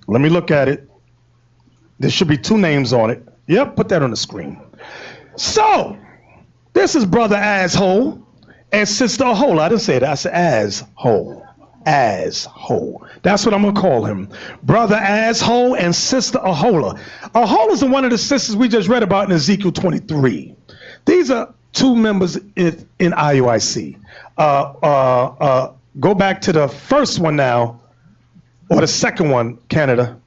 Let me look at it. There should be 2 names on it. Yep, put that on the screen. So, this is Brother Asshole and Sister Ahola. I didn't say that. I said Asshole. Asshole. That's what I'm going to call him. Brother Asshole and Sister Ahola. Ahola's one of the sisters we just read about in Ezekiel 23. These are 2 members in IUIC. Go back to the first one now, or the second one, Canada.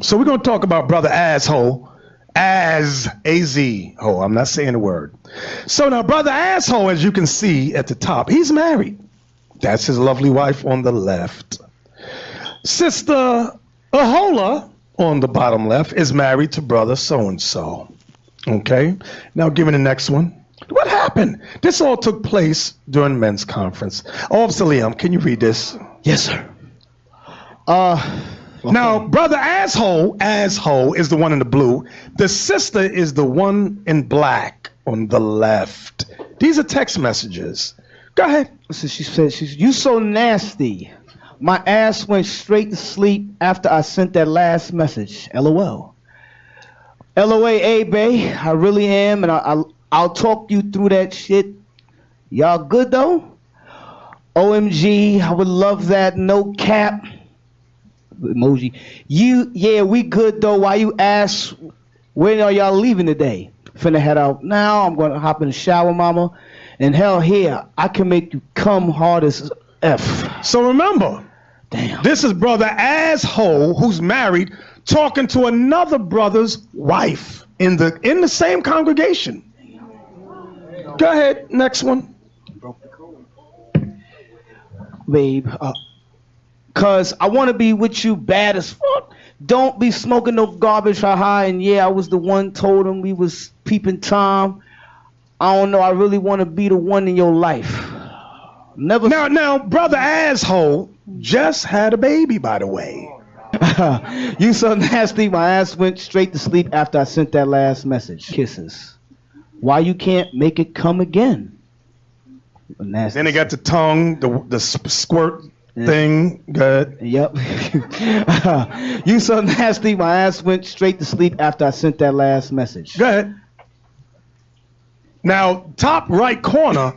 So we're going to talk about Brother Asshole, A-Z-O. I'm not saying the word. So now Brother Asshole, as you can see at the top, he's married. That's his lovely wife on the left. Sister Ahola on the bottom left is married to Brother so-and-so. Okay, now give me the next one. What happened? This all took place during men's conference. Officer Liam, can you read this? Yes, sir. Okay. Now, Brother Asshole is the one in the blue. The sister is the one in black on the left. These are text messages. Go ahead. So she said, "You so nasty. My ass went straight to sleep after I sent that last message. LOL. LOA, bae. I really am, and I'll talk you through that shit. Y'all good though? OMG, I would love that. No cap. Emoji. Yeah, we good though. Why you ask when are y'all leaving today? Finna head out now. I'm gonna hop in the shower, mama. And hell here, I can make you come hard as F." So remember, damn, this is Brother Asshole who's married talking to another brother's wife in the same congregation. Go ahead, next one. Babe, cause I wanna be with you bad as fuck. Don't be smoking no garbage, haha. And yeah, I was the one told him we was peeping Tom. I don't know, I really wanna be the one in your life. Never. Now, Brother Asshole just had a baby, by the way. You so nasty, my ass went straight to sleep after I sent that last message. Kisses. Why you can't make it come again? Nasty. Then they got the tongue, the squirt thing. Good. Yep. You so nasty, my ass went straight to sleep after I sent that last message. Go ahead. Now, top right corner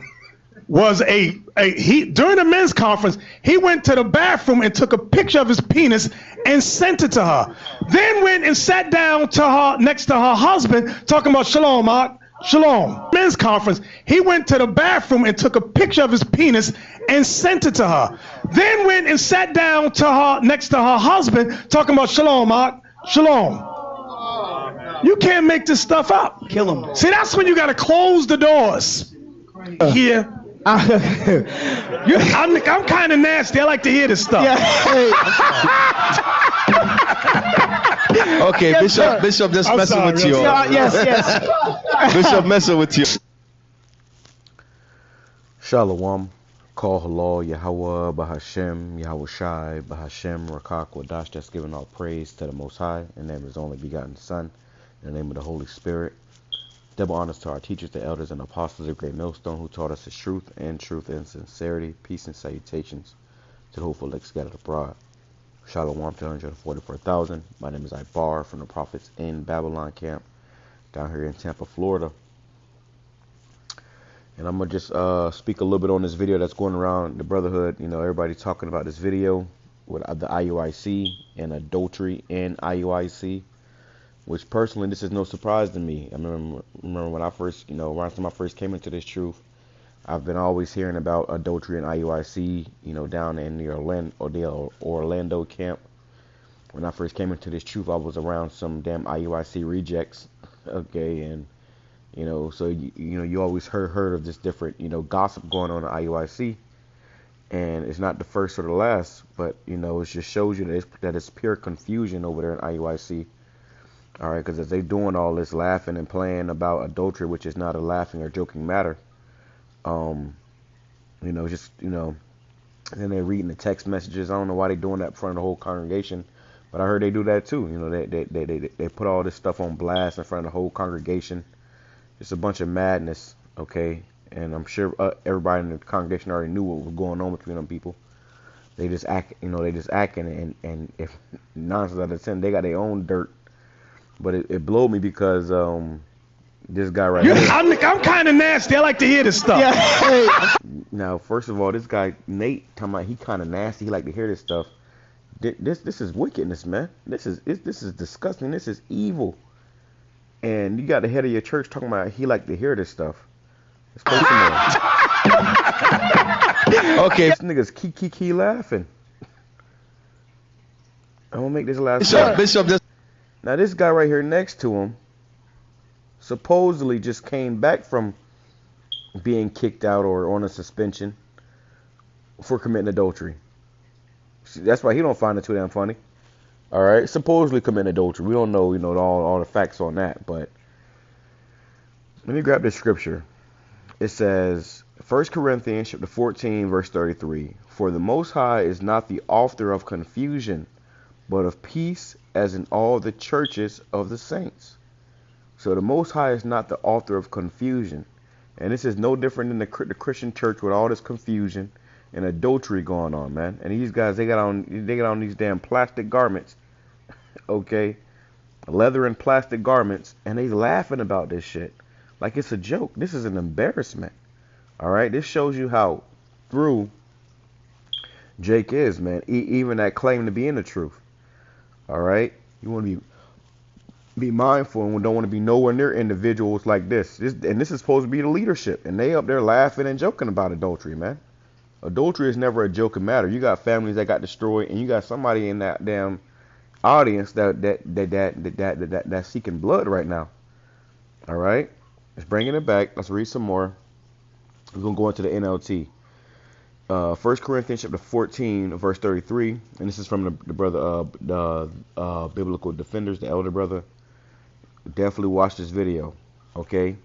was he during the men's conference, he went to the bathroom and took a picture of his penis and sent it to her. Then went and sat down to her next to her husband, talking about shalom, Mark. Shalom. Men's conference, he went to the bathroom and took a picture of his penis and sent it to her. Then went and sat down to her next to her husband, talking about shalom, Mark. Shalom. You can't make this stuff up. Kill him. See, that's when you gotta close the doors. Here. I'm kind of nasty. I like to hear this stuff. Yeah. Okay, yes, Bishop just messing with you. Yes. Bishop messing with you. Shalom. Call halal, Yahawah, BAHASHAM, YAHAWASHI, BAHASHAM, RAWCHAA, QADASH. That's giving all praise to the Most High, in the name of His only begotten Son, in the name of the Holy Spirit. Double honors to our teachers, the elders, and apostles of Great Millstone, who taught us the truth and sincerity, peace and salutations to the hopeful elect scattered abroad. Shalom to 144,000. My name is Ibar from the Prophets in Babylon camp down here in Tampa, Florida. And I'm going to just speak a little bit on this video that's going around the Brotherhood. You know, everybody talking about this video with the IUIC and adultery in IUIC, which personally, this is no surprise to me. I remember when I first, around the time I first came into this truth, I've been always hearing about adultery and IUIC, down in the Orlando camp. When I first came into this truth, I was around some damn IUIC rejects, okay, and, so, you always heard of this different, gossip going on in IUIC, and it's not the first or the last, but, it just shows you that it's pure confusion over there in IUIC. All right, because as they're doing all this laughing and playing about adultery, which is not a laughing or joking matter, and then they're reading the text messages. I don't know why they're doing that in front of the whole congregation, but I heard they do that too. They put all this stuff on blast in front of the whole congregation. It's a bunch of madness, okay? And I'm sure everybody in the congregation already knew what was going on between them people. They just act, they just acting, and if 9 times out of 10, they got their own dirt. But it blew me because this guy right here. I'm kind of nasty. I like to hear this stuff. Yeah. Now, first of all, this guy Nate talking about he kind of nasty. He like to hear this stuff. This is wickedness, man. This is disgusting. This is evil. And you got the head of your church talking about he like to hear this stuff. Let's go some more. Okay, this nigga's key laughing. I'm gonna make this last one. Bishop. Now this guy right here next to him supposedly just came back from being kicked out or on a suspension for committing adultery. See, that's why he don't find it too damn funny. All right, supposedly committing adultery. We don't know, all the facts on that, but let me grab this scripture. It says, 1 Corinthians chapter 14, verse 33. For the Most High is not the author of confusion, but of peace, as in all the churches of the saints. So the Most High is not the author of confusion. And this is no different than the Christian church with all this confusion and adultery going on, man. And these guys, they got on these damn plastic garments, okay? Leather and plastic garments, and they laughing about this shit like it's a joke. This is an embarrassment, all right? This shows you how through Jake is, man, even that claim to be in the truth. All right, you want to be mindful and don't want to be nowhere near individuals like this. And this is supposed to be the leadership, and they up there laughing and joking about adultery, man. Adultery is never a joking matter. You got families that got destroyed, and you got somebody in that damn audience that's seeking blood right now. All right, let's bring it back. Let's read some more. We're gonna go into the NLT. 1 Corinthians chapter 14, verse 33, and this is from the brother, Biblical Defenders, the elder brother. Definitely watch this video, okay?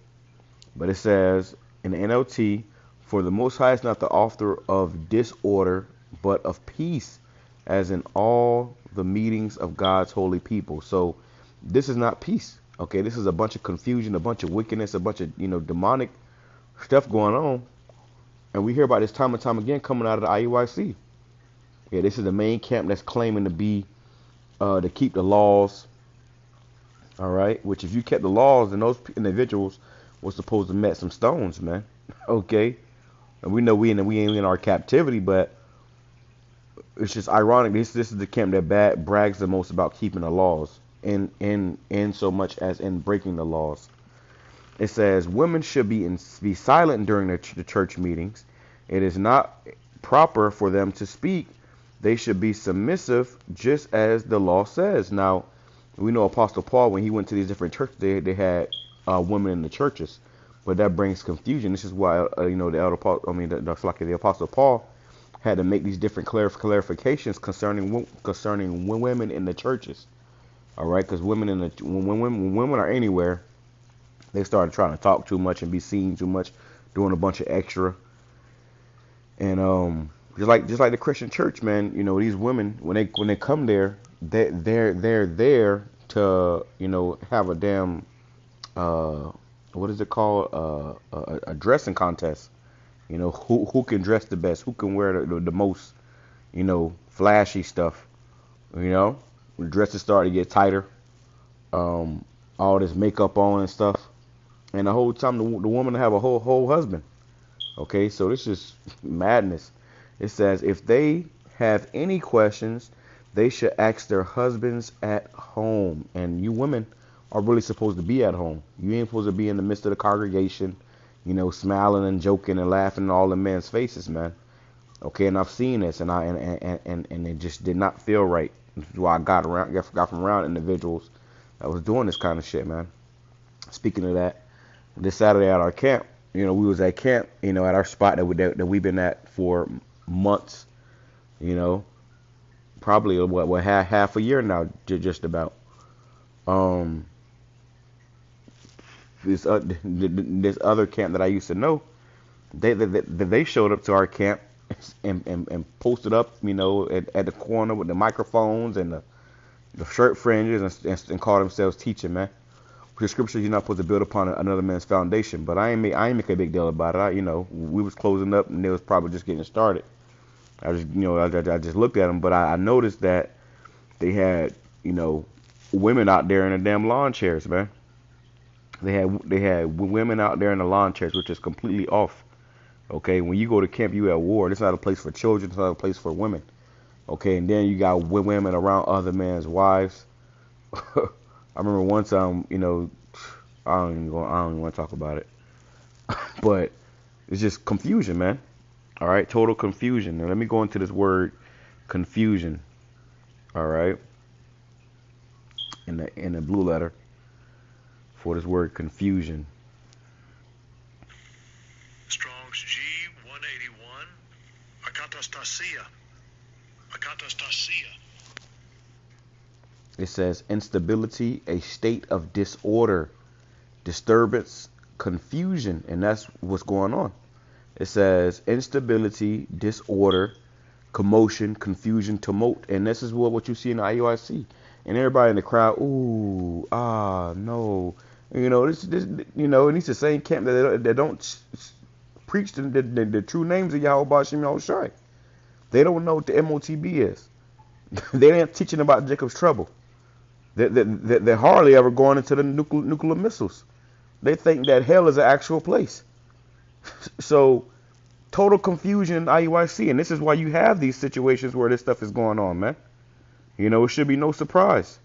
But it says in the NLT, for the Most High is not the author of disorder, but of peace, as in all the meetings of God's holy people. So this is not peace, okay? This is a bunch of confusion, a bunch of wickedness, a bunch of, demonic stuff going on. And we hear about this time and time again coming out of the IUIC. Yeah, this is the main camp that's claiming to be, to keep the laws. All right, which if you kept the laws, then those individuals were supposed to met some stones, man. Okay, and we know we ain't in our captivity, but it's just ironic. This is the camp that brags the most about keeping the laws, in so much as in breaking the laws. It says women should be silent during the church meetings. It is not proper for them to speak. They should be submissive, just as the law says. Now, we know Apostle Paul, when he went to these different churches, they had women in the churches, but that brings confusion. This is why the Apostle Paul had to make these different clarifications concerning women in the churches. All right, because when women are anywhere, they started trying to talk too much and be seen too much, doing a bunch of extra. And just like the Christian church, man, these women when they come there, they're there to have a damn what is it called, a dressing contest. Who can dress the best, who can wear the most flashy stuff. The dresses start to get tighter, all this makeup on and stuff. And the whole time the woman have a whole husband. Okay, so this is madness. It says if they have any questions, they should ask their husbands at home. And you women are really supposed to be at home. You ain't supposed to be in the midst of the congregation, smiling and joking and laughing in all the men's faces, man. Okay, and I've seen this, and it just did not feel right. This is why I got from around individuals that was doing this kind of shit, man. Speaking of that, this Saturday at our camp, we was at camp, at our spot that we've been at for months, probably what half a year now, just about. This other camp that I used to know, they showed up to our camp and posted up, at the corner with the microphones and the shirt fringes and called themselves teaching, man. The scripture, you're not supposed to build upon another man's foundation, but I ain't make a big deal about it. We was closing up and they was probably just getting started. I just, I just looked at them, but I noticed that they had, women out there in the damn lawn chairs, man. They had women out there in the lawn chairs, which is completely off. Okay, when you go to camp, you at war. It's not a place for children. It's not a place for women. Okay, and then you got women around other men's wives. I remember one time, I don't even want to talk about it, but it's just confusion, man. All right, total confusion. Now let me go into this word, confusion. All right, in the blue letter for this word, confusion. Strong's G181. Akatastasia. It says instability, a state of disorder, disturbance, confusion, and that's what's going on. It says instability, disorder, commotion, confusion, tumult, and this is what you see in the IUIC. And everybody in the crowd, ooh, no, this, and it's the same camp that don't preach the true names of Yahweh BAHASHAM YAHAWASHI. They don't know what the MOTB is. They ain't teaching about Jacob's trouble. They're hardly ever going into the nuclear missiles. They think that hell is an actual place. So, total confusion in IUIC, and this is why you have these situations where this stuff is going on, man. It should be no surprise.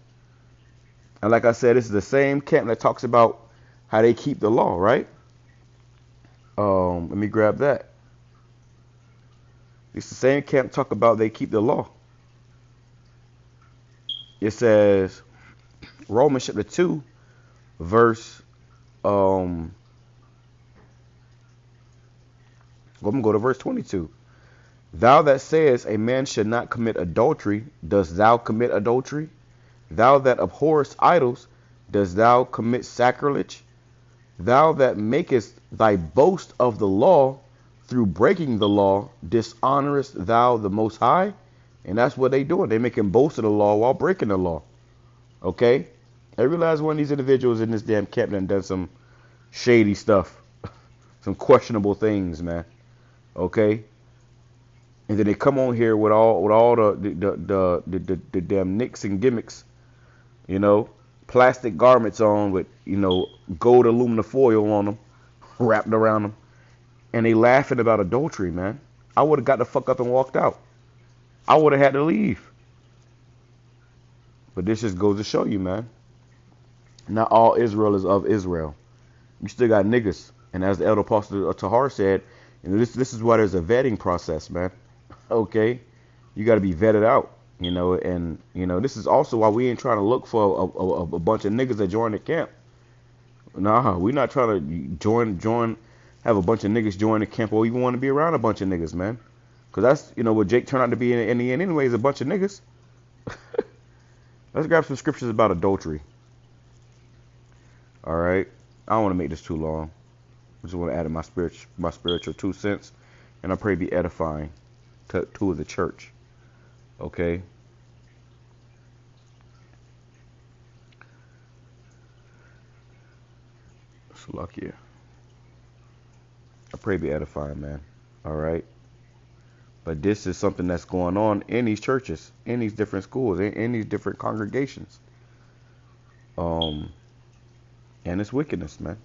And like I said, this is the same camp that talks about how they keep the law, right? Let me grab that. It's the same camp talk about they keep the law. It says, Romans chapter 2, verse, I'm going to go to verse 22. Thou that sayest a man should not commit adultery, dost thou commit adultery? Thou that abhorrest idols, dost thou commit sacrilege? Thou that makest thy boast of the law, through breaking the law, dishonorest thou the Most High? And that's what they doing. They making boast of the law while breaking the law. Okay? Every last one of these individuals in this damn camp done some shady stuff. Some questionable things, man. Okay? And then they come on here with all the damn nicks and gimmicks, plastic garments on with, gold aluminum foil on them, wrapped around them. And they laughing about adultery, man. I would have got the fuck up and walked out. I would have had to leave. But this just goes to show you, man. Not all Israel is of Israel. You still got niggas. And as the elder apostle Tahar said, this is why there's a vetting process, man. Okay? You got to be vetted out, and, this is also why we ain't trying to look for a bunch of niggas that join the camp. Nah, we're not trying to have a bunch of niggas join the camp, or even want to be around a bunch of niggas, man. Because that's, what Jake turned out to be in the end anyways, a bunch of niggas. Let's grab some scriptures about adultery. All right. I don't want to make this too long. I just want to add in my spiritual 2 cents, and I pray be edifying to the church. Okay. Salakia. I pray be edifying, man. All right. But this is something that's going on in these churches, in these different schools, in these different congregations. And it's wickedness, man.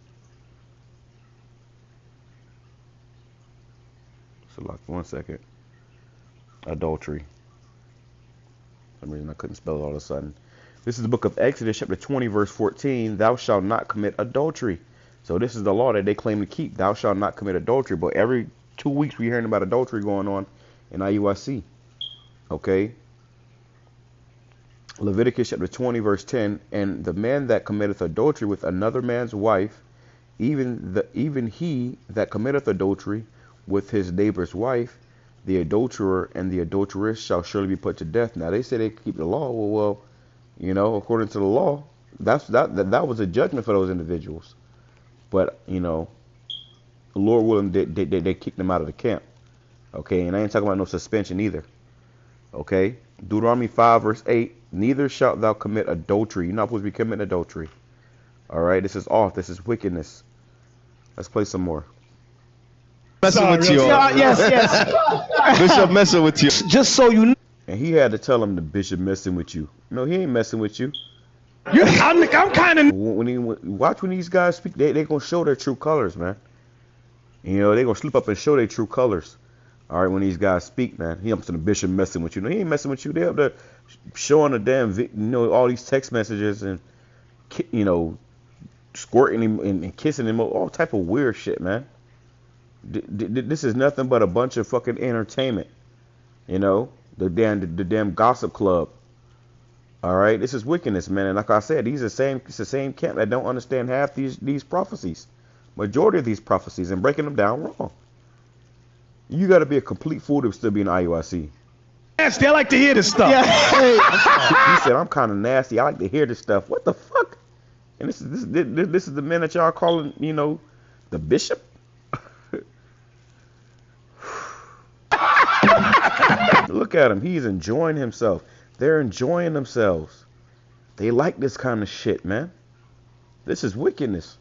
So, 1 second. Adultery. For some reason I couldn't spell it all of a sudden. This is the book of Exodus, chapter 20, verse 14. Thou shalt not commit adultery. So this is the law that they claim to keep. Thou shalt not commit adultery. But every 2 weeks we're hearing about adultery going on in IUIC. Okay. Leviticus chapter 20, verse 10. And the man that committeth adultery with another man's wife, even he that committeth adultery with his neighbor's wife, the adulterer and the adulteress shall surely be put to death. Now they say they keep the law. Well, according to the law, that was a judgment for those individuals. But the Lord willing, they kicked them out of the camp. Okay, and I ain't talking about no suspension either. Okay, Deuteronomy 5 verse 8. Neither shalt thou commit adultery. You're not supposed to be committing adultery. All right, this is off. This is wickedness. Let's play some more. Messing with you. Yes. Bishop messing with you. Just so you know. And he had to tell him the bishop messing with you. No, he ain't messing with you. I'm kind of. Watch when these guys speak, they gonna show their true colors, man. You know, they gonna slip up and show their true colors. All right, when these guys speak, man, he up to the bishop messing with you. No, he ain't messing with you. They up there showing the damn, all these text messages and, squirting him and kissing him, all type of weird shit, man. This is nothing but a bunch of fucking entertainment. The damn gossip club. All right, this is wickedness, man. And like I said, it's the same camp that don't understand half these prophecies, majority of these prophecies, and breaking them down wrong. You got to be a complete fool to still be in IUIC. Yes, they like to hear this stuff. Yeah. He said, I'm kind of nasty. I like to hear this stuff. What the fuck? And this is the man that y'all calling, the bishop? Look at him. He's enjoying himself. They're enjoying themselves. They like this kind of shit, man. This is wickedness.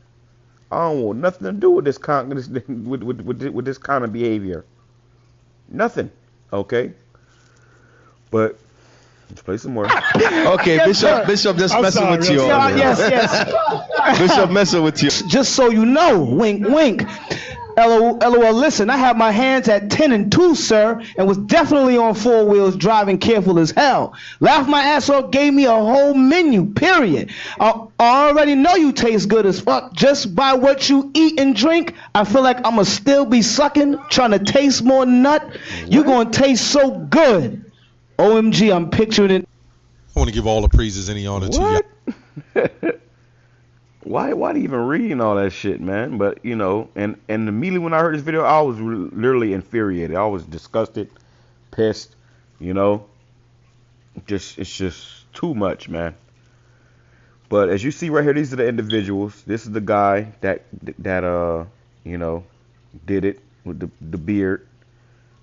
I don't want nothing to do with this with this kind of behavior. Nothing. Okay. But let's play some more. Okay, Bishop just messing with you. Yes. Bishop messing with you. Just so you know, wink, wink. LOL, listen, I have my hands at 10 and 2, sir, and was definitely on 4 wheels driving careful as hell. Laughed my ass off, gave me a whole menu, period. I already know you taste good as fuck. Just by what you eat and drink, I feel like I'ma still be sucking, trying to taste more nut. You gonna taste so good. OMG, I'm picturing it. I want to give all the praises any honor to you. Why even reading all that shit, man? But, and immediately when I heard this video, I was literally infuriated. I was disgusted, pissed, it's just too much, man. But as you see right here, these are the individuals. This is the guy that did it with the beard.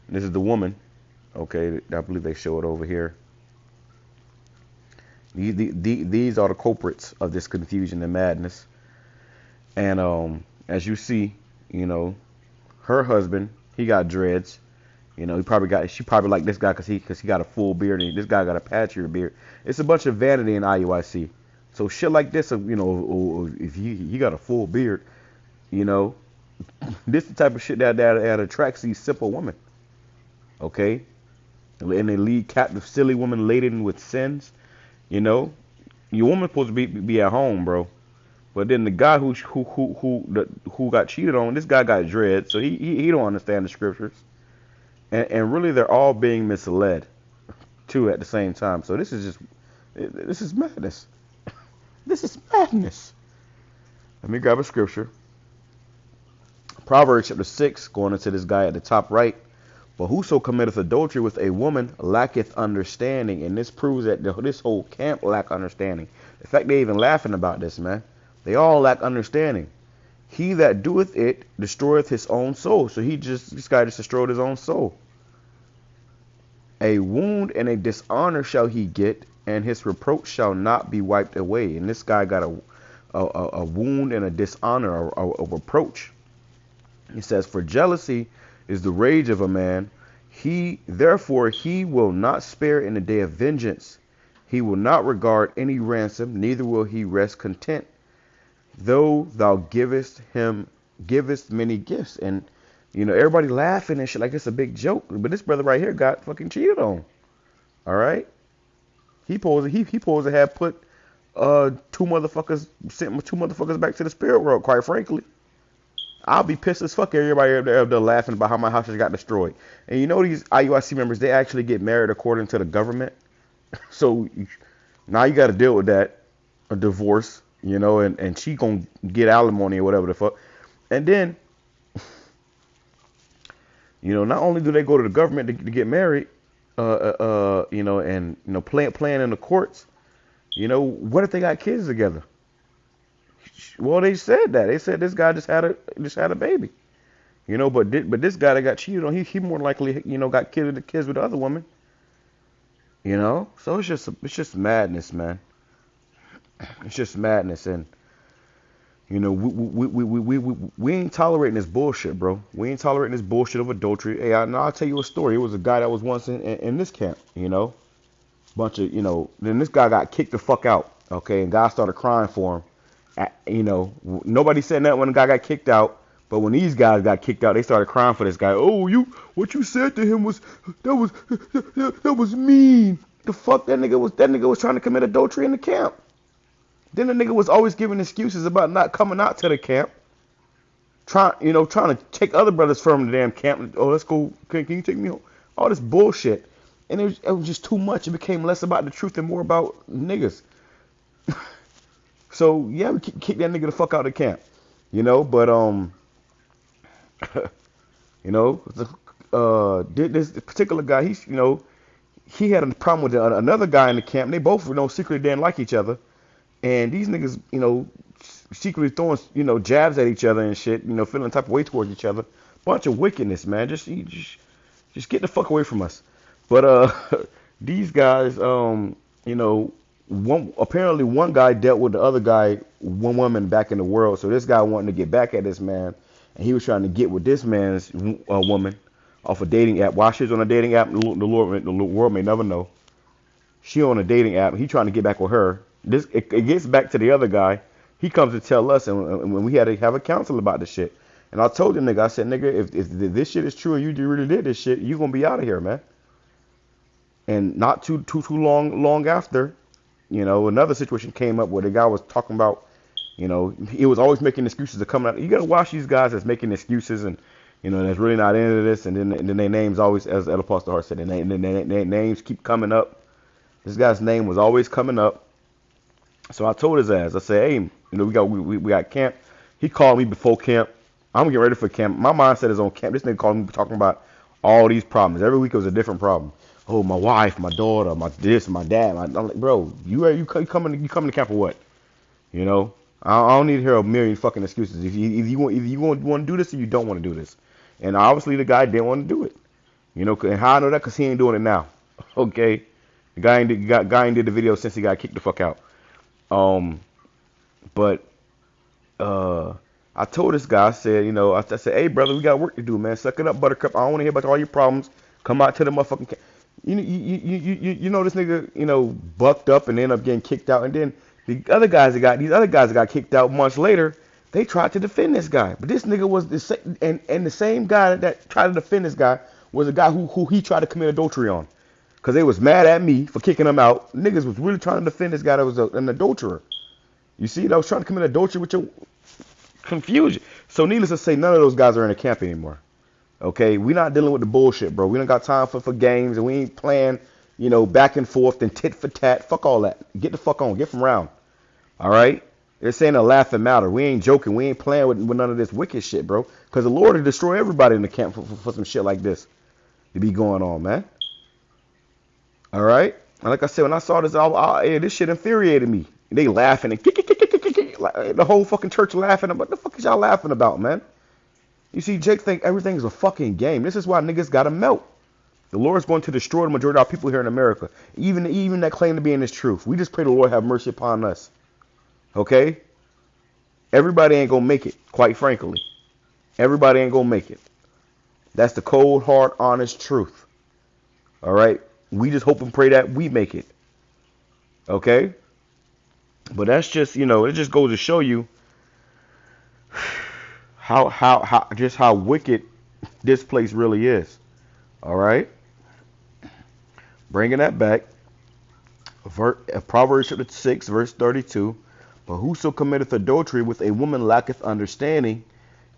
This is the woman. Okay, I believe they show it over here. These are the culprits of this confusion and madness. And as you see, her husband, he got dreads. She probably like this guy because he got a full beard, and this guy got a patchier beard. It's a bunch of vanity in IUIC. So shit like this, if he got a full beard, this is the type of shit that attracts these simple women. Okay, and they lead captive silly women laden with sins. Your woman's supposed to be at home, bro. But then the guy who got cheated on, this guy got dread, so he don't understand the scriptures, and really they're all being misled, too, at the same time. So this is madness. This is madness. Let me grab a scripture. Proverbs chapter 6, going into this guy at the top right. But whoso committeth adultery with a woman lacketh understanding. And this proves that this whole camp lack understanding. In fact, they even laughing about this, man. They all lack understanding. He that doeth it destroyeth his own soul. So this guy just destroyed his own soul. A wound and a dishonor shall he get, and his reproach shall not be wiped away. And this guy got a wound and a dishonor, a reproach. He says, for jealousy is the rage of a man. Therefore he will not spare in the day of vengeance. He will not regard any ransom, neither will he rest content, though thou givest many gifts. And everybody laughing and shit like it's a big joke, but this brother right here got fucking cheated on. All right, he supposed to have put sent two motherfuckers back to the spirit world. Quite frankly, I'll be pissed as fuck. Everybody up there laughing about how my house just got destroyed. And these IUIC members, they actually get married according to the government. So now you got to deal with that, a divorce, and she gonna get alimony or whatever the fuck. And then, not only do they go to the government to get married, playing in the courts, what if they got kids together? Well, they said that. They said this guy just had a baby, But this guy that got cheated on, he more likely got kids with the other woman, So it's just madness, man. It's just madness, and You know, we ain't tolerating this bullshit, bro. We ain't tolerating this bullshit of adultery. Hey, I'll tell you a story. It was a guy that was once in this camp, you know. Bunch of, you know, then this guy got kicked the fuck out, okay? And God started crying for him. You know, nobody said that when the guy got kicked out. But when these guys got kicked out, they started crying for this guy. Oh, what you said to him was that was mean. The fuck that nigga was trying to commit adultery in the camp. Then the nigga was always giving excuses about not coming out to the camp. Trying to take other brothers from the damn camp. Oh, let's go. Can you take me home? All this bullshit. And it was just too much. It became less about the truth and more about niggas. So yeah, we kick that nigga the fuck out of the camp. You know, but you know, this particular guy, he had a problem with another guy in the camp. They both, secretly didn't like each other. And these niggas, secretly throwing, jabs at each other and shit, feeling the type of way towards each other. Bunch of wickedness, man. Just get the fuck away from us. But these guys, apparently one guy dealt with the other guy, one woman back in the world. So this guy wanted to get back at this man, and he was trying to get with this man's woman off a dating app. While she's on a dating app, the world may never know. She on a dating app, and he trying to get back with her. It gets back to the other guy. He comes to tell us, and when we had to have a counsel about this shit. And I told the nigga, I said, nigga, if this shit is true and you really did this shit, you gonna be out of here, man. And not too long after, another situation came up where the guy was talking about, he was always making excuses of coming out. You gotta watch these guys that's making excuses and, that's really not into this. And then their names always, as the Apostle Hart said, and their names keep coming up. This guy's name was always coming up. So I told his ass, I said, hey, we got camp. He called me before camp. I'm getting ready for camp. My mindset is on camp. This nigga called me talking about all these problems. Every week it was a different problem. Oh, my wife, my daughter, my this, my dad. I'm like, bro, you coming to camp for what? I don't need to hear a million fucking excuses. If you want to do this or you don't want to do this. And obviously the guy didn't want to do it. And how I know that? Because he ain't doing it now. Okay? The guy ain't did the video since he got kicked the fuck out. But I told this guy, I said, I said, hey, brother, we got work to do, man. Suck it up, buttercup. I don't want to hear about all your problems. Come out to the motherfucking camp. You this nigga, bucked up and ended up getting kicked out. And then these other guys that got kicked out months later, they tried to defend this guy. But this nigga was the same, and the same guy that tried to defend this guy was a guy who he tried to commit adultery on. Because they was mad at me for kicking him out. Niggas was really trying to defend this guy that was an adulterer. You see, that was trying to commit adultery with your confusion. So needless to say, none of those guys are in the camp anymore. Okay, we not dealing with the bullshit, bro. We don't got time for games, and we ain't playing, back and forth and tit for tat. Fuck all that. Get the fuck on. Get from around. All right? This ain't a laughing matter. We ain't joking. We ain't playing with none of this wicked shit, bro. Because the Lord will destroy everybody in the camp for some shit like this to be going on, man. All right? And like I said, when I saw this, this shit infuriated me. They laughing and the whole fucking church laughing. What the fuck is y'all laughing about, man? You see, Jake think everything is a fucking game. This is why niggas gotta melt. The Lord's going to destroy the majority of our people here in America. Even that claim to be in this truth. We just pray the Lord have mercy upon us. Okay? Everybody ain't gonna make it, quite frankly. Everybody ain't gonna make it. That's the cold, hard, honest truth. All right? We just hope and pray that we make it. Okay? But that's just, it just goes to show you how wicked this place really is. All right? Bringing that back. Proverbs chapter 6, verse 32. But whoso committeth adultery with a woman lacketh understanding.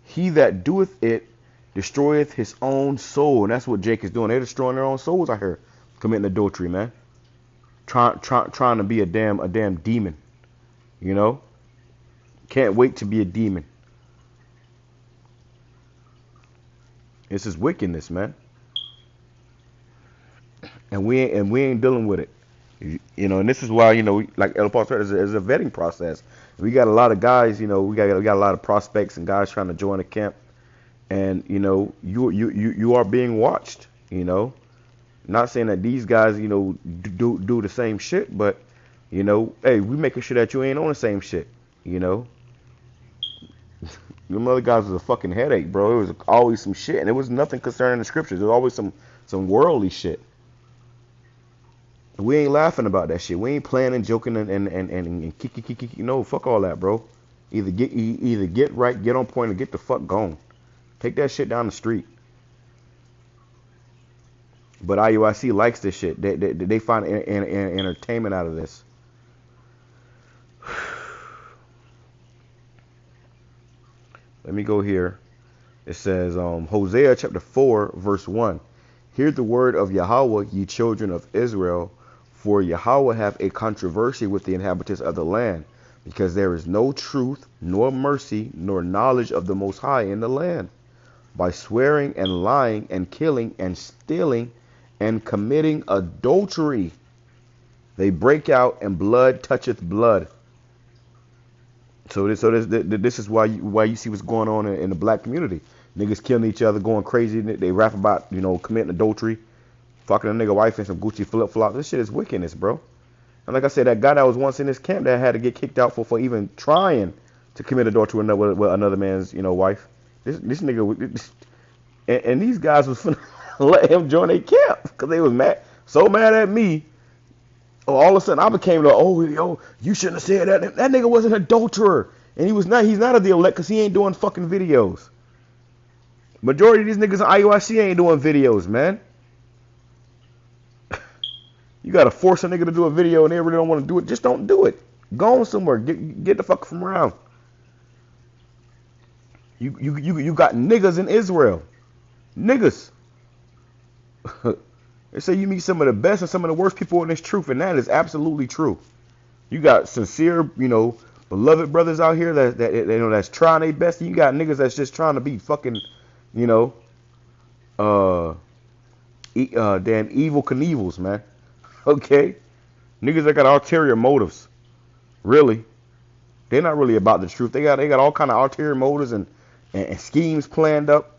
He that doeth it destroyeth his own soul. And that's what Jake is doing. They're destroying their own souls out here. Committing adultery, man. Trying to be a damn demon. Can't wait to be a demon. This is wickedness, man. And we ain't dealing with it. And this is why, like El Pastor said, is a vetting process. We got a lot of guys, we got a lot of prospects and guys trying to join the camp. And, you are being watched, Not saying that these guys, do the same shit, but, hey, we making sure that you ain't on the same shit, Them other guys was a fucking headache, bro. It was always some shit, and it was nothing concerning the scriptures. There was always some worldly shit. We ain't laughing about that shit. We ain't playing and joking and kiki. No, fuck all that, bro. Either get right, get on point, and get the fuck gone. Take that shit down the street. But IUIC likes this shit. They find entertainment out of this. Let me go here. It says Hosea chapter 4 verse 1. Hear the word of Yahawah, ye children of Israel, for Yahawah hath a controversy with the inhabitants of the land, because there is no truth, nor mercy, nor knowledge of the Most High in the land. By swearing and lying and killing and stealing and committing adultery, they break out, and blood toucheth blood. So this is why you see what's going on in the black community. Niggas killing each other, going crazy. They rap about, committing adultery, fucking a nigga wife in some Gucci flip-flops. This shit is wickedness, bro. And like I said, that guy that was once in this camp that had to get kicked out for even trying to commit adultery with another man's, wife. This nigga, and these guys was finna let him join their camp because they was so mad at me. Oh, all of a sudden I became you shouldn't have said that. That nigga was an adulterer, and he's not of the elect because he ain't doing fucking videos. Majority of these niggas in IUIC ain't doing videos, man. You gotta force a nigga to do a video and they really don't want to do it. Just don't do it. Go on somewhere. Get the fuck from around. You got niggas in Israel. Niggas. They say you meet some of the best and some of the worst people in this truth, and that is absolutely true. You got sincere, beloved brothers out here that's trying their best. And you got niggas that's just trying to be fucking, damn evil Knievels, man. Okay? Niggas that got ulterior motives. Really. They're not really about the truth. They got all kind of ulterior motives and schemes planned up.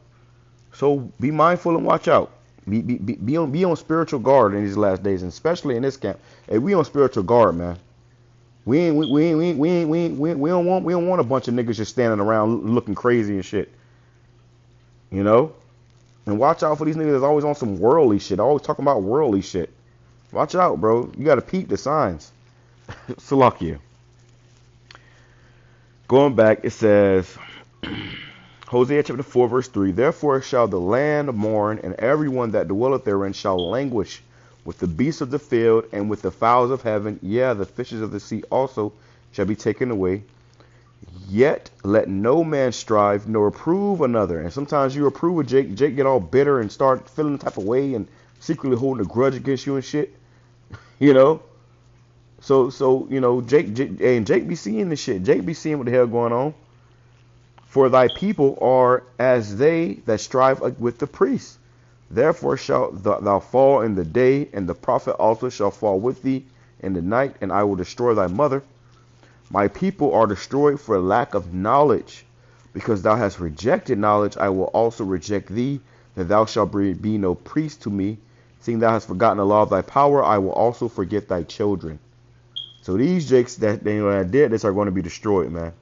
So be mindful and watch out. Be on spiritual guard in these last days, and especially in this camp. Hey, we on spiritual guard, man. We don't want a bunch of niggas just standing around looking crazy and shit. And watch out for these niggas that's always on some worldly shit. Always talking about worldly shit. Watch out, bro. You gotta peep the signs. Salakia. Going back, it says Hosea chapter 4 verse 3, therefore shall the land mourn, and everyone that dwelleth therein shall languish, with the beasts of the field and with the fowls of heaven, the fishes of the sea also shall be taken away. Yet let no man strive nor approve another. And sometimes you approve of Jake get all bitter and start feeling the type of way and secretly holding a grudge against you and shit. So Jake be seeing this shit. Jake be seeing what the hell going on. For thy people are as they that strive with the priests. Therefore shalt thou fall in the day, and the prophet also shall fall with thee in the night, and I will destroy thy mother. My people are destroyed for lack of knowledge. Because thou hast rejected knowledge, I will also reject thee, that thou shalt be no priest to me. Seeing thou hast forgotten the law of thy power, I will also forget thy children. So these Jakes that did this are going to be destroyed, man.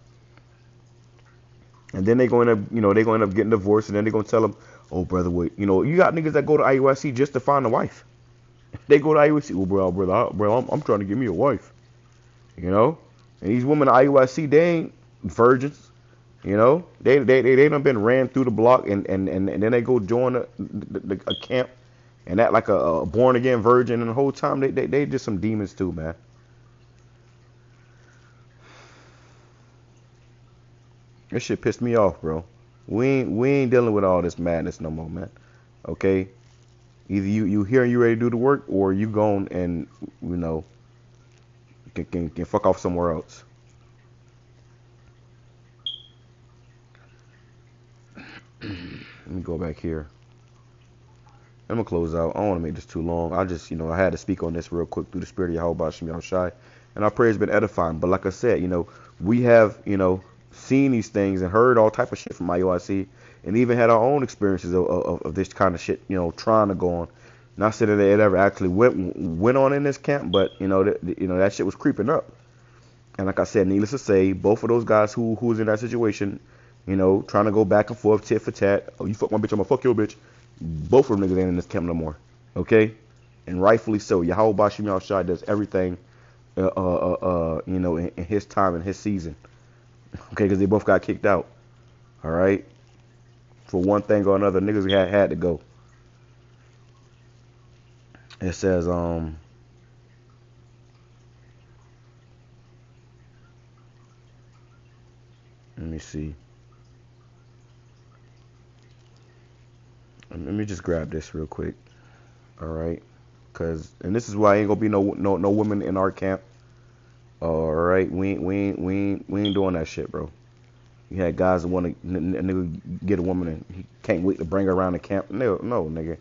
And then they're going to, they're going to end up getting divorced, and then they're going to tell them, oh, brother, wait, you got niggas that go to IUIC just to find a wife. They go to IUIC, well, brother, I'm trying to get me a wife. And these women at IUIC, they ain't virgins. They done been ran through the block, and then they go join a camp and act like a born again virgin, and the whole time they just some demons too, man. This shit pissed me off, bro. We ain't dealing with all this madness no more, man. Okay? Either you here and you ready to do the work, or you gone and can fuck off somewhere else. Let me go back here. I'm gonna close out. I don't want to make this too long. I just I had to speak on this real quick through the spirit of YAHAWASHI, and I pray it's been edifying. But like I said, we have seen these things and heard all type of shit from IUIC, and even had our own experiences of this kind of shit, trying to go on. Not saying that it ever actually went on in this camp, but that shit was creeping up. And like I said, needless to say, both of those guys who was in that situation, You know, trying to go back and forth, tit for tat. Oh, you fuck my bitch, I'm gonna fuck your bitch. Both of them niggas ain't in this camp no more. Okay? And rightfully so. YAHAWASHI does everything, you know, in his time and his season. Okay? Because they both got kicked out. All right? For one thing or another, niggas had to go. It says, let me see. Let me just grab this real quick. All right, and this is why ain't gonna be no women in our camp. All right, we ain't doing that shit, bro. You had guys that want to nigga get a woman and he can't wait to bring her around the camp. No, nigga.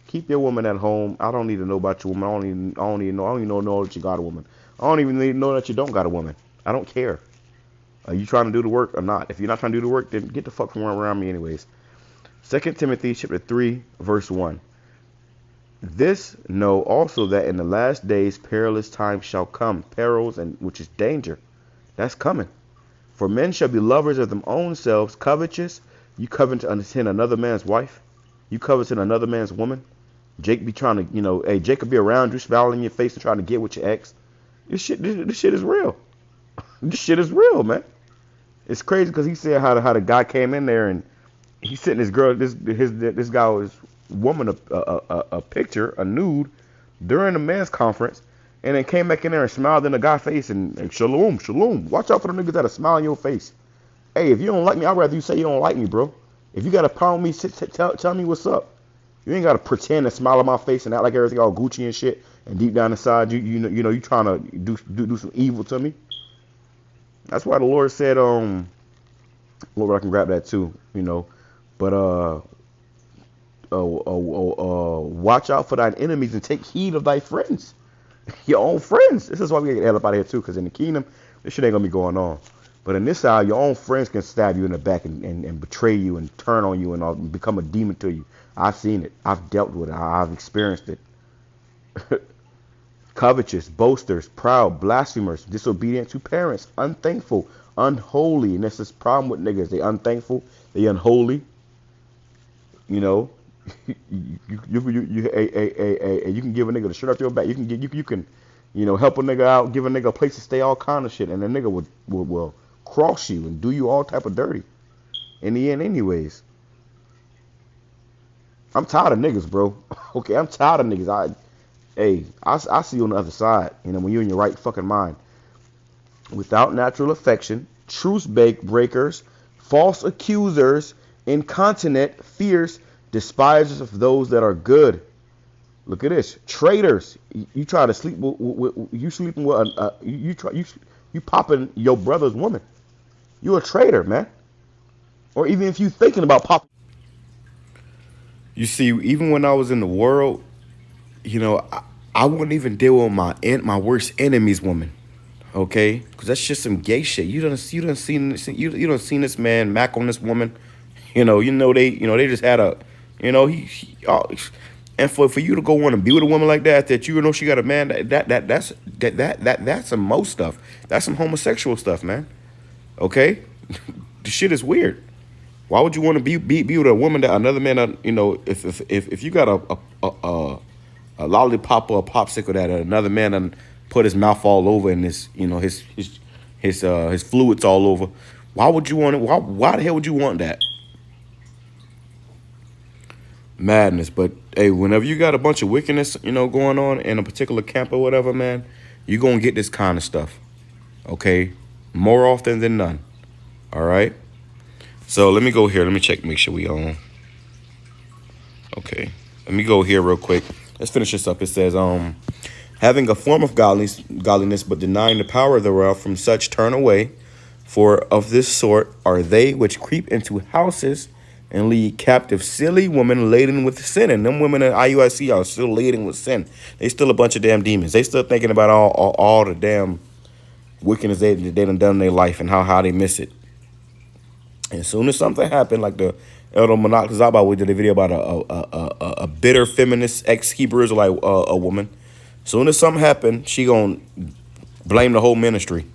Keep your woman at home. I don't need to know about your woman. I don't even know that you got a woman. I don't even need to know that you don't got a woman. I don't care. Are you trying to do the work or not? If you're not trying to do the work, then get the fuck from around me anyways. 2 Timothy chapter 3, verse 1. This know also that in the last days perilous times shall come. Perils, and which is danger. That's coming. For men shall be lovers of their own selves, covetous. You covet to understand another man's wife. You covet another man's woman. Jake be trying to, you know, hey, Jake could be around you, smiling in your face and trying to get with your ex. This shit is real. This shit is real, man. It's crazy because he said how the guy came in there and he sent this girl, this guy's woman a picture, a nude, during the men's conference, and then came back in there and smiled in the guy's face and shalom. Watch out for the niggas that'll smile in your face. Hey, if you don't like me, I'd rather you say you don't like me, bro. If you got a problem with me, tell me what's up. You ain't gotta pretend to smile in my face and act like everything all Gucci and shit. And deep down inside, you know you trying to do some evil to me. That's why the Lord said, Lord, I can grab that too, you know. But watch out for thine enemies and take heed of thy friends, your own friends. This is why we get hell up out of here too, because in the kingdom, this shit ain't gonna be going on. But in this hour, your own friends can stab you in the back and betray you and turn on you and become a demon to you. I've seen it. I've dealt with it. I've experienced it. Covetous, boasters, proud, blasphemers, disobedient to parents, unthankful, unholy. And that's this problem with niggas. They unthankful. They unholy. You know, you can give a nigga the shirt off your back. You can help a nigga out, give a nigga a place to stay, all kind of shit, and the nigga will cross you and do you all type of dirty. In the end, anyways. I'm tired of niggas, bro. Okay, I'm tired of niggas. I see you on the other side. You know, when you're in your right fucking mind. Without natural affection, truce breakers, false accusers, incontinent, fierce, despisers of those that are good. Look at this. Traitors. You try to sleep with you sleeping with you popping your brother's woman. You're a traitor, man. Or even if you thinking about popping. You see, even when I was in the world, you know, I wouldn't even deal with my worst enemy's woman. Okay? Because that's just some gay shit. You done seen this man mac on this woman. They just had a, and for you to go on and be with a woman like that you know she got a man, that's some most stuff. That's some homosexual stuff, man. Okay? The shit is weird. Why would you want to be with a woman that another man, if you got a lollipop or a popsicle that another man put his mouth all over and his fluids all over, why would you want it? Why the hell would you want that? Madness. But hey, whenever you got a bunch of wickedness, going on in a particular camp or whatever, man, you're gonna get this kind of stuff. Okay? More often than none. All right? So let me go here. Let me check, make sure we on. Okay. Let me go here real quick. Let's finish this up. It says, having a form of godliness, but denying the power thereof, from such turn away. For of this sort are they which creep into houses and lead captive silly women laden with sin. And them women in IUIC are still laden with sin. They still a bunch of damn demons. They still thinking about all the damn wickedness they done in their life and how they miss it. And as soon as something happened, like the Elder Monarch Zaba, we did a video about a bitter feminist ex-Hebrew Israelite a woman. As soon as something happened, she gonna blame the whole ministry.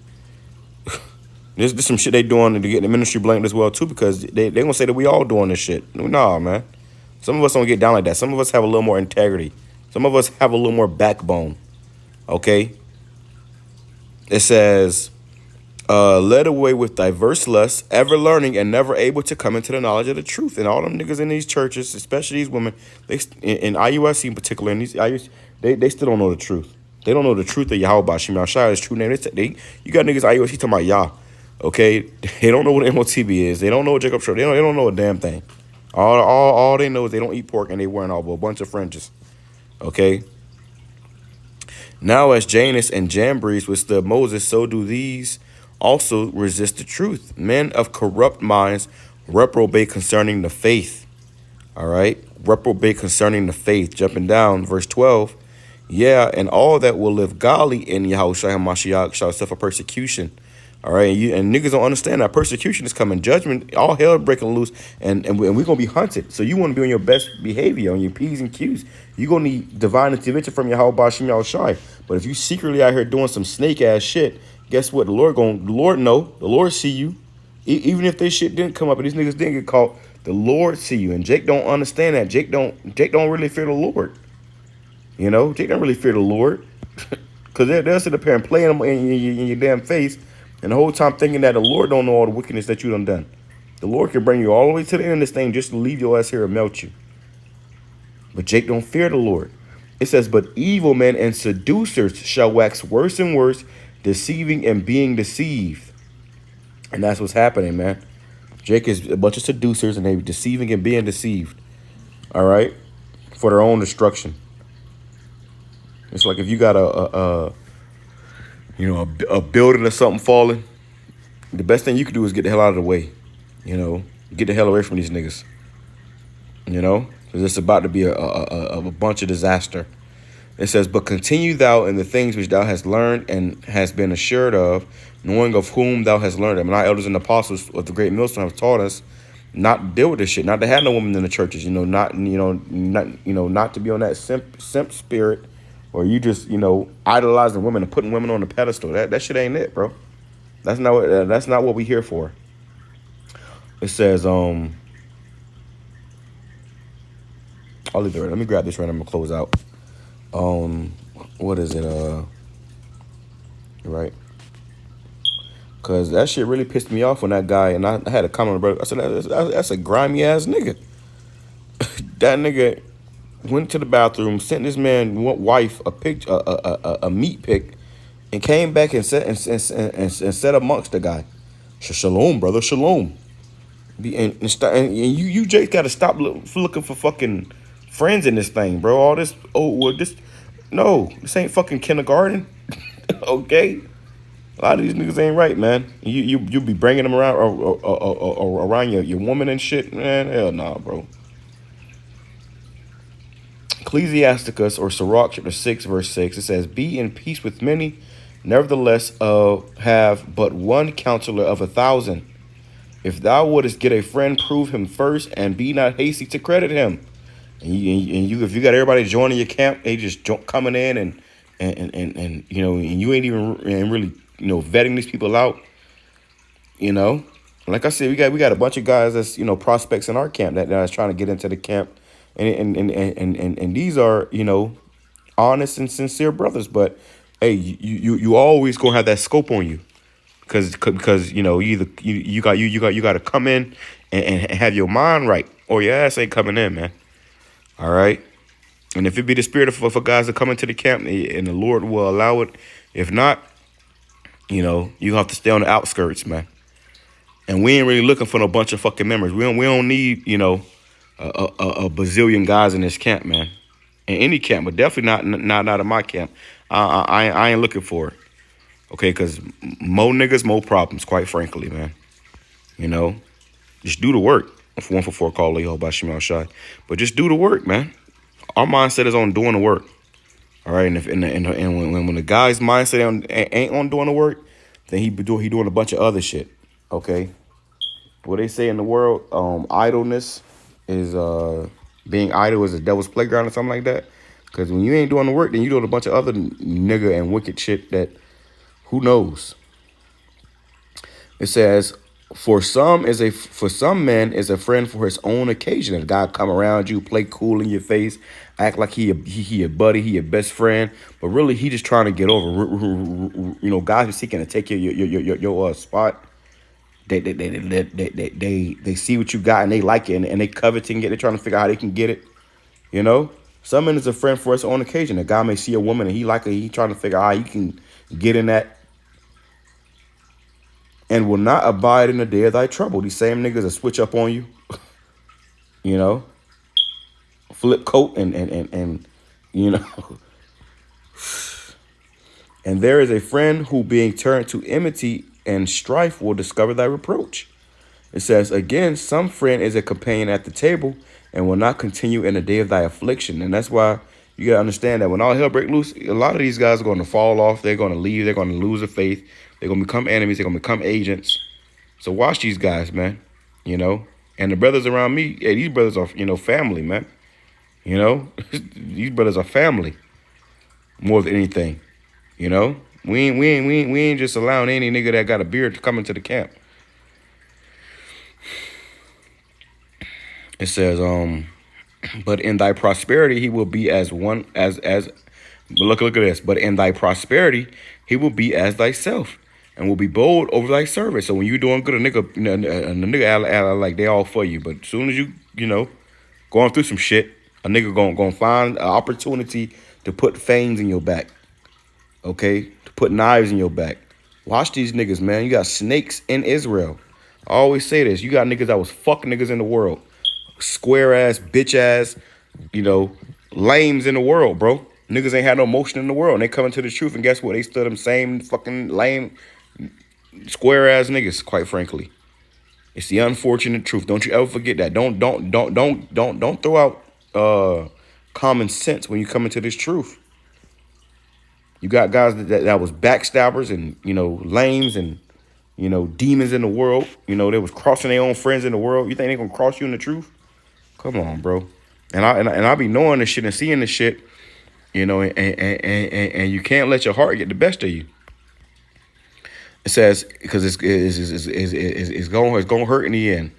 There's some shit they doing to get the ministry blamed as well too, because they gonna say that we all doing this shit. Nah, man. Some of us don't get down like that. Some of us have a little more integrity. Some of us have a little more backbone. Okay. It says, led away with diverse lusts, ever learning and never able to come into the knowledge of the truth. And all them niggas in these churches, especially these women, they in IUIC in particular, and these IUIC, they still don't know the truth. They don't know the truth of YAHAWASHI, His true name. You got niggas IUIC talking about Yah. Okay, they don't know what MOTB is. They don't know what Jacob Short. They don't know a damn thing. All they know is they don't eat pork and they wearing a bunch of fringes. Okay. Now as Janus and Jambres withstood Moses, so do these also resist the truth. Men of corrupt minds reprobate concerning the faith. All right, reprobate concerning the faith. Jumping down, verse 12. Yeah, and all that will live godly in Yahawashi HaMashiach shall suffer persecution. All right, and niggas don't understand that persecution is coming, judgment, all hell breaking loose, and we're gonna be hunted. So you want to be on your best behavior, on your P's and Q's. You're gonna need divine intervention from Yahweh Bashim Yahushai. But if you secretly out here doing some snake ass shit, guess what? The Lord know, the Lord see you. Even if this shit didn't come up and these niggas didn't get caught, the Lord see you. And Jake don't understand that. Jake don't really fear the Lord. You know, Jake don't really fear the Lord, because they'll sit up here and play them in your damn face. And the whole time thinking that the Lord don't know all the wickedness that you done. The Lord can bring you all the way to the end of this thing just to leave your ass here and melt you. But Jake don't fear the Lord. It says, but evil men and seducers shall wax worse and worse, deceiving and being deceived. And that's what's happening, man. Jake is a bunch of seducers and they deceiving and being deceived. All right? For their own destruction. It's like if you got a building or something falling, the best thing you can do is get the hell out of the way. You know, get the hell away from these niggas. You know, because it's about to be a bunch of disaster. It says, but continue thou in the things which thou hast learned and hast been assured of, knowing of whom thou hast learned them. And our elders and apostles of the great millstone have taught us not to deal with this shit, not to have no women in the churches. Not to be on that simp spirit. Or you just, idolizing women and putting women on the pedestal. That shit ain't it, bro. That's not what we here for. It says, I'll leave it right. Let me grab this right. I'm gonna close out. What is it? Right. Cause that shit really pissed me off when that guy, and I had a comment, bro. I said that's a grimy ass nigga. That nigga went to the bathroom, sent this man wife a meat pic, and came back and said amongst the guy, "Shalom, brother, shalom." And you Jake got to stop looking for fucking friends in this thing, bro. This ain't fucking kindergarten, okay? A lot of these niggas ain't right, man. You be bringing them around or around your woman and shit, man. Hell nah, bro. Ecclesiasticus or Sirach chapter 6 verse 6, it says, be in peace with many, nevertheless have but one counselor of 1,000. If thou wouldest get a friend, prove him first, and be not hasty to credit him. And if you got everybody joining your camp, they just coming in and you ain't even really vetting these people out. Like I said, we got a bunch of guys that's prospects in our camp that's trying to get into the camp. And these are, honest and sincere brothers. But hey, you always gonna have that scope on you, because you got to come in and have your mind right, or your ass ain't coming in, man. All right. And if it be the spirit for guys to come into the camp, and the Lord will allow it, if not, you have to stay on the outskirts, man. And we ain't really looking for no bunch of fucking members. We don't need a bazillion guys in this camp, man. In any camp, but definitely not in my camp. I ain't looking for it. Okay, because more niggas, more problems, quite frankly, man. Just do the work. 144 call Leo by Shemal Shai. But just do the work, man. Our mindset is on doing the work. All right, and when the guy's mindset ain't on doing the work, then he doing a bunch of other shit. Okay. What they say in the world, idleness is being idle is a devil's playground or something like that. Because when you ain't doing the work, then you doing a bunch of other nigga and wicked shit that who knows. It says, for some men is a friend for his own occasion. If God come around you, play cool in your face, act like he your buddy, he your best friend, but really he just trying to get over. You know, guys are seeking to take your spot. They see what you got and they like it and they coveting it. They're trying to figure out how they can get it. You know, some men is a friend for his own occasion. A guy may see a woman and he like her. He trying to figure out how he can get in that. And will not abide in the day of thy trouble. These same niggas will switch up on you. You know, flip coat and you know. And there is a friend who being turned to enmity and strife will discover thy reproach. It says, again, some friend is a companion at the table and will not continue in the day of thy affliction. And that's why you got to understand that when all hell break loose, a lot of these guys are going to fall off. They're going to leave. They're going to lose their faith. They're going to become enemies. They're going to become agents. So watch these guys, man. You know, and the brothers around me, hey, these brothers are, you know, family, man. You know, these brothers are family more than anything. You know, we ain't just allowing any nigga that got a beard to come into the camp. It says, but in thy prosperity he will be as one as look at this. But in thy prosperity he will be as thyself, and will be bold over thy service. So when you're doing good, a nigga like they all for you. But as soon as you know going through some shit, a nigga gonna find an opportunity to put fangs in your back. Okay, to put knives in your back. Watch these niggas, man. You got snakes in Israel. I always say this. You got niggas that was fucking niggas in the world. Square ass, bitch ass, you know, lames in the world, bro. Niggas ain't had no motion in the world. And they coming to the truth, and guess what? They stood them same fucking lame, square ass niggas, quite frankly. It's the unfortunate truth. Don't you ever forget that. Don't throw out common sense when you come into this truth. You got guys that was backstabbers and, you know, lames and, you know, demons in the world. You know, they was crossing their own friends in the world. You think they gonna cross you in the truth? Come on, bro. And I be knowing this shit and seeing this shit, you know, and you can't let your heart get the best of you. It says, because it's gonna hurt in the end.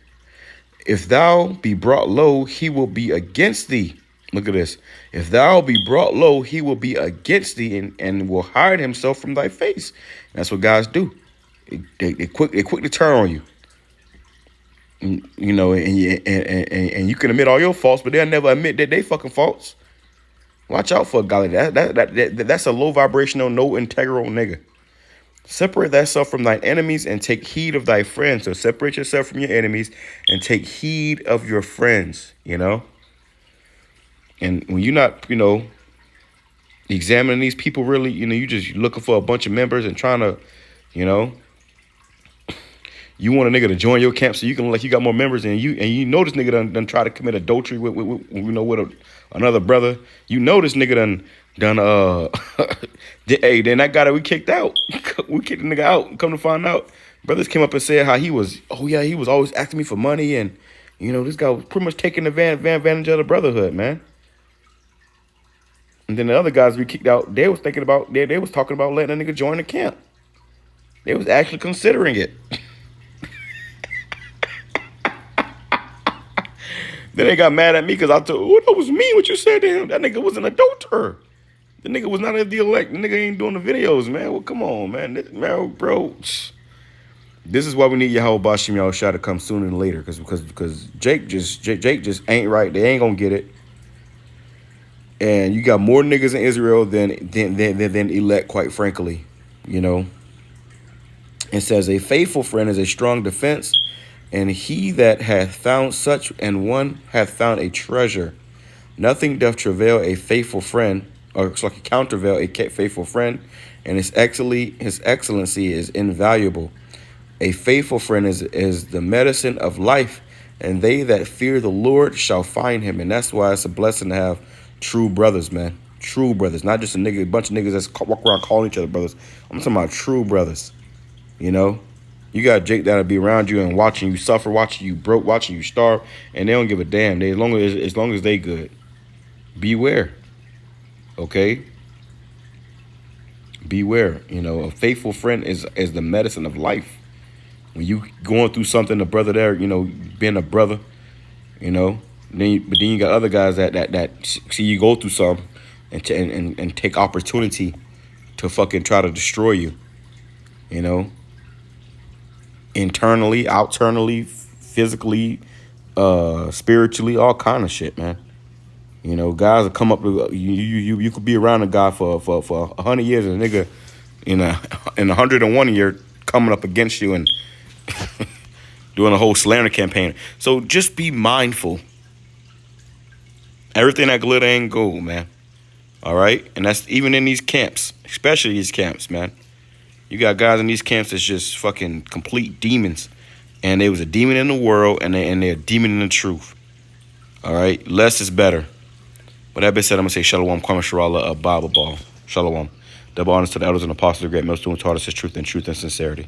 If thou be brought low, he will be against thee. Look at this. If thou be brought low, he will be against thee and will hide himself from thy face. And that's what guys do. They quick to turn on you. You know, and you can admit all your faults, but they'll never admit that they fucking faults. Watch out for a guy like that. That's a low vibrational, no integral nigga. Separate thyself from thine enemies and take heed of thy friends. So separate yourself from your enemies and take heed of your friends, you know. And when you're not, you know, examining these people really, you know, you just looking for a bunch of members and trying to, you know, you want a nigga to join your camp so you can, like, you got more members and you know this nigga done try to commit adultery with you know, with another brother. You know this nigga done hey, then that guy that we kicked out, we kicked the nigga out. Come to find out, brothers came up and said how he was, oh yeah, he was always asking me for money, and you know, this guy was pretty much taking advantage of the brotherhood, man. And then the other guys we kicked out, they was thinking about, they was talking about letting a nigga join the camp. They was actually considering it. Then they got mad at me because I told, oh, that was me, what you said to him. That nigga was an adulterer. The nigga was not the elect. The nigga ain't doing the videos, man. Well, come on, man. Bro. This is why we need YAHAWASHI YAHAWASHI to come sooner than later, because Jake just ain't right. They ain't gonna get it. And you got more niggas in Israel than elect, quite frankly. You know. It says, a faithful friend is a strong defense, and he that hath found such an one hath found a treasure. Nothing doth travail a faithful friend, or it's like a countervail a faithful friend, and his excellency is invaluable. A faithful friend is the medicine of life, and they that fear the Lord shall find him. And that's why it's a blessing to have true brothers, man. True brothers, not just a bunch of niggas that's walk around calling each other brothers. I'm talking about true brothers. You know, you got Jake that'll be around you and watching you suffer, watching you broke, watching you starve, and they don't give a damn. As long as they good. Beware. Okay? Beware. You know, a faithful friend is the medicine of life. When you going through something, the brother there, you know, being a brother, you know, but then you got other guys that see you go through something and take opportunity to fucking try to destroy you, you know, internally, outernally, physically, spiritually, all kind of shit, man. You know, guys will come up to you could be around a guy for 100 years, and a nigga in 101 year coming up against you and doing a whole slander campaign. So just be mindful. Everything that glitter ain't gold, man. All right? And that's even in these camps, especially these camps, man. You got guys in these camps that's just fucking complete demons. And they was a demon in the world, and they're a demon in the truth. All right? Less is better. But that being said, I'm going to say Shalom, Kwame Sharala, a Bible ball. Shalom. Double honors to the elders and apostles of the great millstone who taught us his truth and sincerity.